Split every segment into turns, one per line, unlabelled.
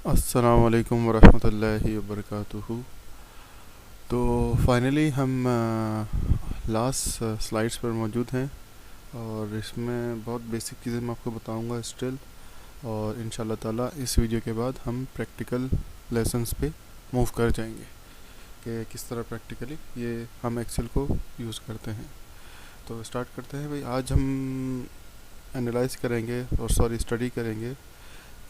अस्सलाम वालेकुम वरहमतुल्लाहि वबरकातुहू। तो फाइनली हम लास्ट स्लाइड्स पर मौजूद हैं और इसमें बहुत बेसिक चीज़ें मैं आपको बताऊंगा स्टिल। और इंशाल्लाह ताला इस वीडियो के बाद हम प्रैक्टिकल लेसन्स पे मूव कर जाएंगे कि किस तरह प्रैक्टिकली ये हम एक्सेल को यूज़ करते हैं। तो स्टार्ट करते हैं भाई। आज हम एनालाइज करेंगे और स्टडी करेंगे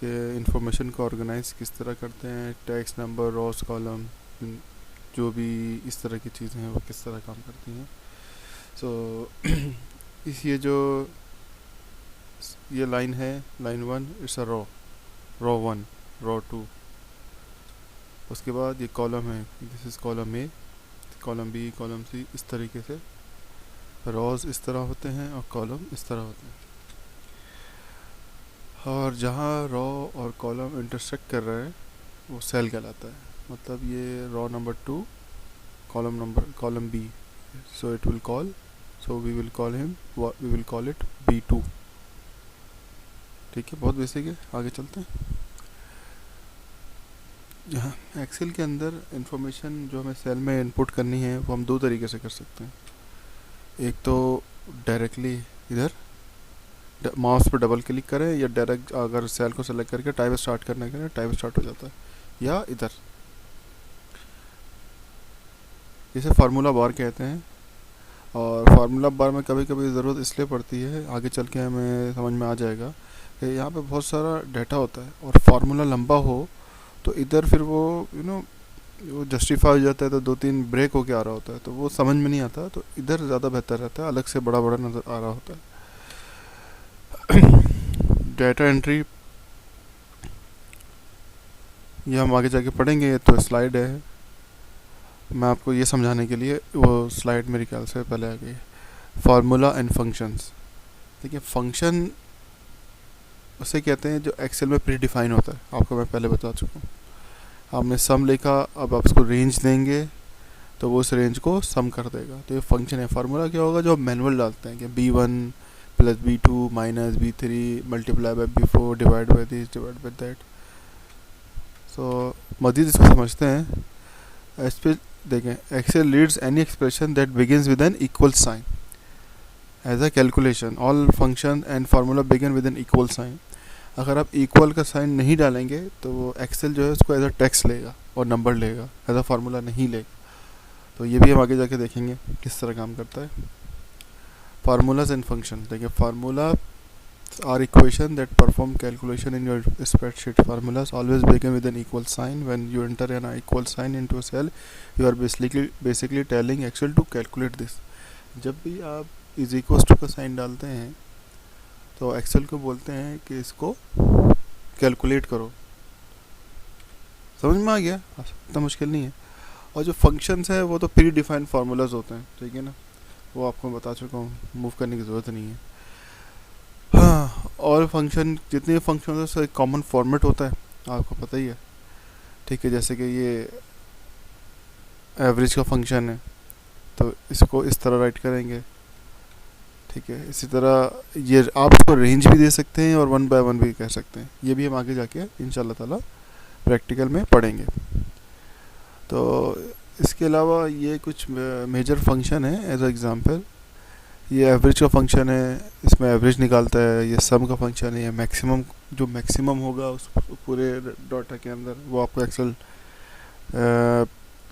कि इंफॉर्मेशन को ऑर्गेनाइज किस तरह करते हैं, टेक्स्ट, नंबर, रोज, कॉलम, जो भी इस तरह की चीज़ें हैं वो किस तरह काम करती हैं। इस ये लाइन है, लाइन 1 इट्स अ रो 1, रो 2। उसके बाद ये कॉलम है, this is column A, column B, column C. इस तरीके से रोज इस तरह होते हैं और कॉलम इस तरह होते हैं। और जहाँ रो और कॉलम इंटरसेक्ट कर रहे हैं वो सेल कहलाता है। मतलब ये row number 2, column B, so we will call it B2। ठीक है, बहुत बेसिक है। आगे चलते हैं। यहाँ एक्सेल के अंदर इंफॉर्मेशन जो हमें सेल में इनपुट करनी है वो हम दो तरीके से कर सकते हैं। एक तो डायरेक्टली इधर माउस पर डबल क्लिक करें, या डायरेक्ट अगर सेल को सेलेक्ट करके टाइप स्टार्ट करने के लिए टाइप स्टार्ट हो जाता है, या इधर इसे फार्मूला बार कहते हैं। और फार्मूला बार में कभी कभी ज़रूरत इसलिए पड़ती है, आगे चल के हमें समझ में आ जाएगा कि यहाँ पे बहुत सारा डाटा होता है और फार्मूला लंबा हो तो इधर फिर वो वो जस्टिफाई हो जाता है, तो दो तीन ब्रेक होके आ रहा होता है, तो वो समझ में नहीं आता। तो इधर ज़्यादा बेहतर रहता है, अलग से बड़ा बड़ा नज़र आ रहा होता है। डाटा एंट्री ये हम आगे जाके पढ़ेंगे, तो स्लाइड है, मैं आपको ये समझाने के लिए वो स्लाइड मेरे ख्याल से पहले आ गई। Formula and functions. देखिए, फंक्शन उसे कहते हैं जो एक्सेल में प्री डिफाइन होता है, आपको मैं पहले बता चुका हूँ। आपने सम लिखा, अब आप उसको रेंज देंगे तो वो उस रेंज को सम कर देगा, तो ये फंक्शन है। फार्मूला क्या होगा, जो आप मैनुअल डालते हैं कि B1 plus B2 minus B3 multiply by B4 divide by this divide by that. So मजीद इसको समझते हैं। इस पर देखें, Excel leads any expression that begins with an equal sign as a calculation. All function and formula begin with an equal sign. अगर आप equal का साइन नहीं डालेंगे तो वो एक्सेल जो है उसको एज अ टेक्स्ट लेगा और नंबर लेगा, एज अ फार्मूला नहीं लेगा। तो ये भी हम आगे जाके देखेंगे किस तरह काम करता है। Formulas and function. देखिए, formula are equation that perform calculation in your spreadsheet. Formulas always begin with an equal sign. When you enter an equal sign into a cell, you are basically telling Excel to calculate this. जब भी आप is equal to का sign डालते हैं तो Excel को बोलते हैं कि इसको कैलकुलेट करो। समझ में आ गया? इतना मुश्किल नहीं है। और जो फंक्शंस है वो तो प्री डिफाइंड फार्मूलाज होते हैं, ठीक है ना, वो आपको मैं बता चुका हूँ, मूव करने की ज़रूरत नहीं है। हाँ, और फंक्शन जितने फंक्शन होते हैं कॉमन फॉर्मेट होता है, आपको पता ही है। ठीक है, जैसे कि ये एवरेज का फंक्शन है तो इसको इस तरह राइट करेंगे। ठीक है, इसी तरह ये आप इसको रेंज भी दे सकते हैं और 1 बाय 1 भी कह सकते हैं। ये भी हम आगे जाके इंशाल्लाह ताला प्रैक्टिकल में पढ़ेंगे। तो इसके अलावा ये कुछ मेजर फंक्शन है। एज एग्जांपल, ये एवरेज का फंक्शन है, इसमें एवरेज निकालता है। ये सम का फंक्शन है, ये मैक्सिमम, जो मैक्सिमम होगा उस पूरे डाटा के अंदर वो आपको एक्सेल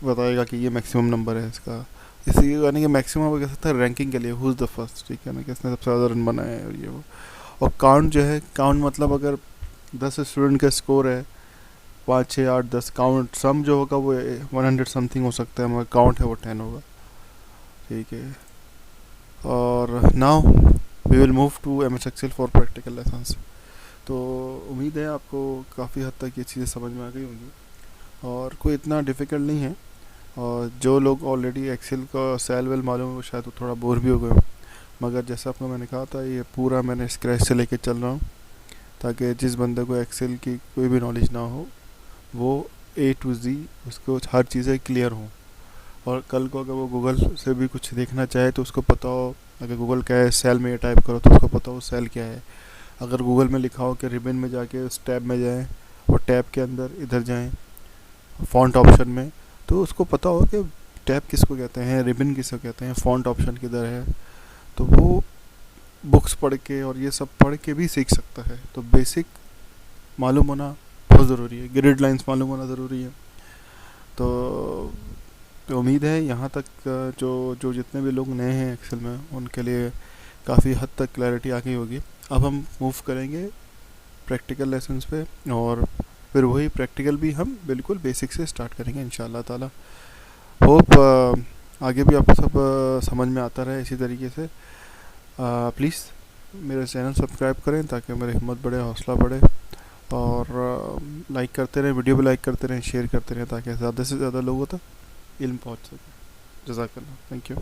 बताएगा कि ये मैक्सिमम नंबर है इसका। इसी यानी कि मैक्सिमम कह सकता है रैंकिंग के लिए, हु इज़ द फर्स्ट, ठीक है ना, किसने सबसे ज़्यादा रन बनाए हैं और ये वो। और काउंट जो है, काउंट मतलब अगर 10 स्टूडेंट का स्कोर है, 5 6 8 10, काउंट सम जो होगा वो 100 समथिंग हो सकता है, मगर काउंट है वो 10 होगा। ठीक है, और now we will move to MS Excel for practical lessons. तो उम्मीद है आपको काफ़ी हद तक ये चीज़ें समझ में आ गई होंगी और कोई इतना डिफ़िकल्ट नहीं है। और जो लोग ऑलरेडी एक्सेल का सेल वेल मालूम है वो शायद थोड़ा बोर भी हो गए हो, मगर जैसा आपको मैंने कहा था ये पूरा मैंने स्क्रैच से लेके चल रहा हूँ, ताकि जिस बंदे को एक्सेल की कोई भी नॉलेज ना हो वो A to Z उसको हर चीज़ें क्लियर हों। और कल को अगर वो गूगल से भी कुछ देखना चाहे तो उसको पता हो, अगर गूगल क्या है सेल में ये टाइप करो तो उसको पता हो सेल क्या है। अगर गूगल में लिखा हो कि रिबन में जाके उस टैब में जाएं वो टैब के अंदर इधर जाएं फ़ॉन्ट ऑप्शन में, तो उसको पता हो कि टैब किसको कहते हैं, रिबन किसको कहते हैं, फ़ॉन्ट ऑप्शन किधर है, तो वो बुक्स पढ़ के और ये सब पढ़ के भी सीख सकता है। तो बेसिक मालूम होना बहुत ज़रूरी है, ग्रिड लाइंस मालूम होना ज़रूरी है। तो उम्मीद है यहाँ तक जो जो जितने भी लोग नए हैं एक्सेल में उनके लिए काफ़ी हद तक क्लैरिटी आ गई होगी। अब हम मूव करेंगे प्रैक्टिकल लेसन्स पे, और फिर वही प्रैक्टिकल भी हम बिल्कुल बेसिक से स्टार्ट करेंगे इंशाल्लाह ताला। होप आगे भी आपको सब समझ में आता रहे इसी तरीके से। प्लीज़ मेरा चैनल सब्सक्राइब करें ताकि मेरी हिम्मत बढ़े, हौसला बढ़े, और लाइक करते रहें, वीडियो भी लाइक करते रहें, शेयर करते रहें ताकि ज़्यादा से ज़्यादा लोगों तक इल्म पहुँच सके। जज़ाकल्लाह, थैंक यू।